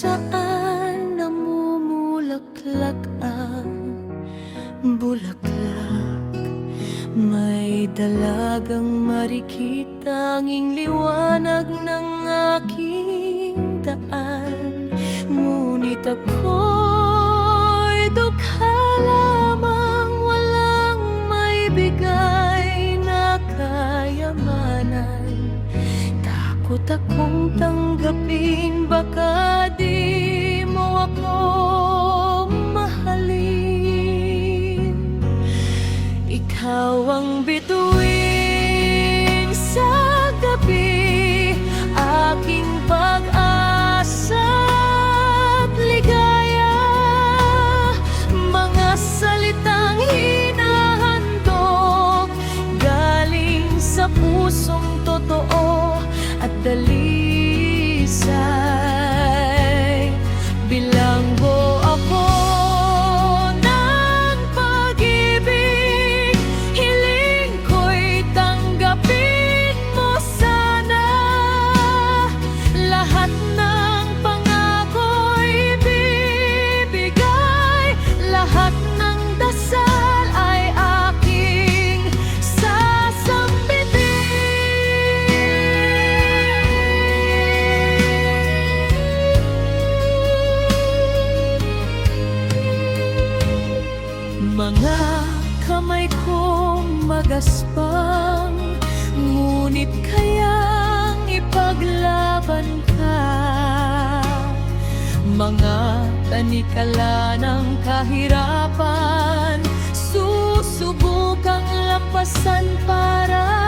saan namumulaklak ang bulaklak. May dalagang marikit, tanging liwanag ng aking daan. Ngunit ako'y dugha lamang, walang maibigay na kayamanan. Takot akong tanggapin, baka di mo ako mahalin. Ikaw ang bituin sa gabi, aking pag-asa at ligaya. Mga salitang hinahandog, galing sa pusong totoo at dalisay. Bilanggo ako ng pag-ibig, hiling ko'y tanggapin mo sana. Lahat ng pangako'y bibigay, lahat ng dasal ay aking sasambitin. Mga kamay kong magaspang, ngunit kayang ipaglaban ka. Mga tanikala ng kahirapan, susubukang lampasan para